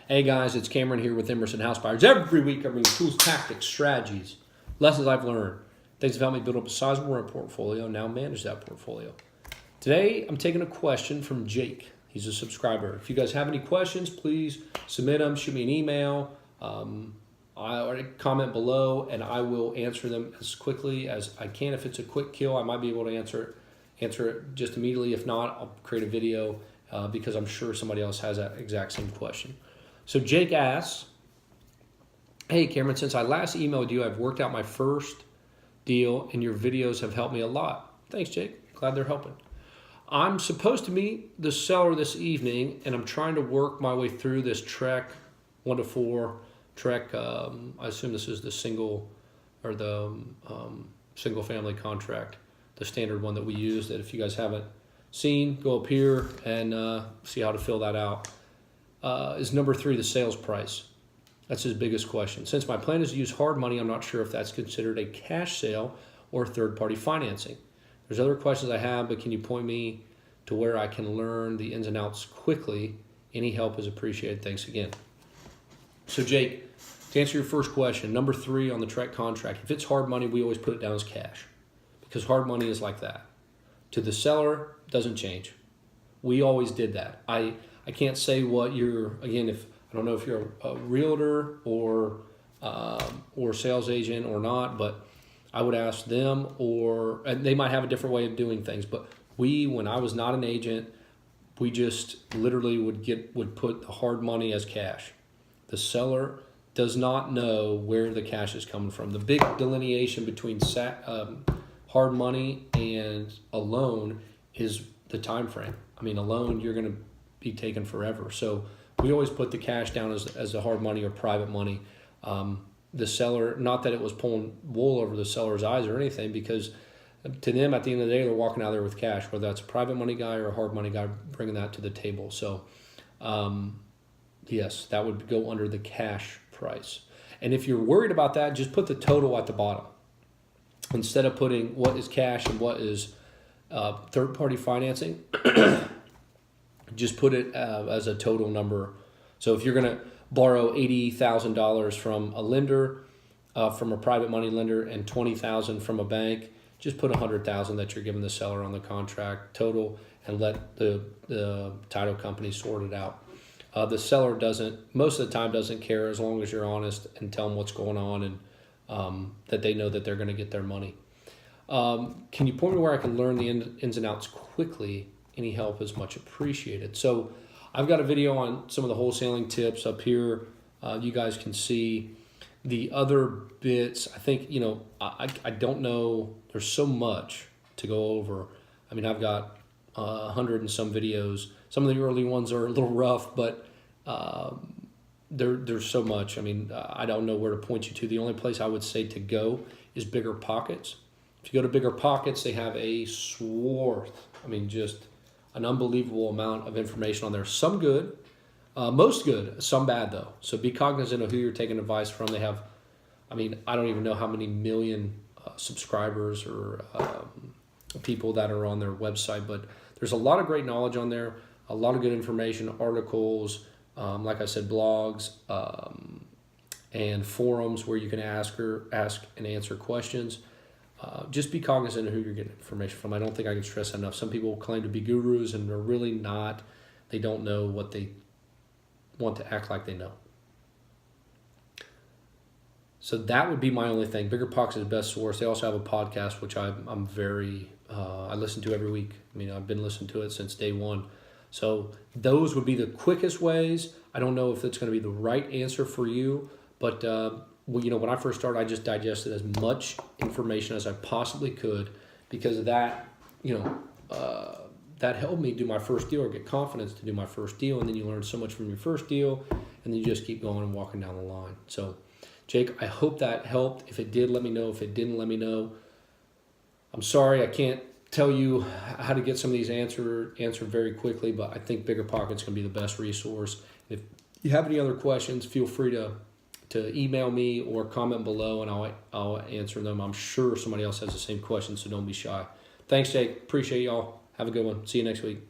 Hey guys, it's Cameron here with Emerson House Buyers. Every week I bring tools, tactics, strategies, lessons I've learned, things that have helped me build up a sizable rent portfolio and now manage that portfolio. Today I'm taking a question from Jake. He's a subscriber. If you guys have any questions, please submit them, shoot me an email, or comment below, and I will answer them as quickly as I can. If it's a quick kill, I might be able to answer it just immediately. If not, I'll create a video because I'm sure somebody else has that exact same question. So Jake asks, hey Cameron, since I last emailed you, I've worked out my first deal and your videos have helped me a lot. Thanks, Jake. Glad they're helping. I'm supposed to meet the seller this evening and I'm trying to work my way through this TREC 1 to 4 TREC. I assume this is the single or the single family contract, the standard one that we use, that if you guys haven't seen, go up here and see how to fill that out. Is number 3 the sales price? That's his biggest question. Since my plan is to use hard money, I'm not sure if that's considered a cash sale or third-party financing. There's other questions I have, but can you point me to where I can learn the ins and outs quickly? Any help is appreciated. Thanks again. So Jake, to answer your first question, number 3 on the TREC contract, if it's hard money, we always put it down as cash because hard money is like that. To the seller, doesn't change. We always did that. I can't say what you're, again, if I don't know if you're a realtor or sales agent or not, but I would ask them, and they might have a different way of doing things. But when I was not an agent, we just literally would put the hard money as cash. The seller does not know where the cash is coming from. The big delineation between hard money and a loan is the time frame. I mean, a loan, you're going to be taken forever. So we always put the cash down as a hard money or private money. The seller, not that it was pulling wool over the seller's eyes or anything, because to them at the end of the day, they're walking out there with cash, whether that's a private money guy or a hard money guy bringing that to the table. So yes, that would go under the cash price. And if you're worried about that, just put the total at the bottom. Instead of putting what is cash and what is third-party financing, just put it as a total number. So if you're going to borrow $80,000 from a lender, from a private money lender, and $20,000 from a bank, just put $100,000 that you're giving the seller on the contract total, and let the title company sort it out. The seller most of the time doesn't care, as long as you're honest and tell them what's going on and that they know that they're going to get their money. Can you point me where I can learn the ins and outs quickly? Any help is much appreciated. So I've got a video on some of the wholesaling tips up here. You guys can see the other bits. I think, I don't know. There's so much to go over. I mean, I've got 100 and some videos. Some of the early ones are a little rough, but there's so much. I mean, I don't know where to point you to. The only place I would say to go is Bigger Pockets. If you go to Bigger Pockets, they have a swath. I mean, just an unbelievable amount of information on there. Some good, most good, some bad though. So be cognizant of who you're taking advice from. They have, I mean, I don't even know how many million subscribers or people that are on their website, but there's a lot of great knowledge on there, a lot of good information, articles, like I said, blogs, and forums where you can ask and answer questions. Just be cognizant of who you're getting information from. I don't think I can stress that enough. Some people claim to be gurus and they're really not. They don't know what they want to act like they know. So that would be my only thing. Bigger Pockets is the best source. They also have a podcast, which I'm very, I listen to every week. I mean, I've been listening to it since day one. So those would be the quickest ways. I don't know if it's going to be the right answer for you, but when I first started, I just digested as much information as I possibly could, because of that, that helped me do my first deal or get confidence to do my first deal. And then you learn so much from your first deal, and then you just keep going and walking down the line. So Jake, I hope that helped. If it did, let me know. If it didn't, let me know. I'm sorry I can't tell you how to get some of these answered very quickly, but I think Bigger Pockets can be the best resource. If you have any other questions, feel free to email me or comment below, and I'll answer them. I'm sure somebody else has the same question, so don't be shy. Thanks, Jake. Appreciate y'all. Have a good one. See you next week.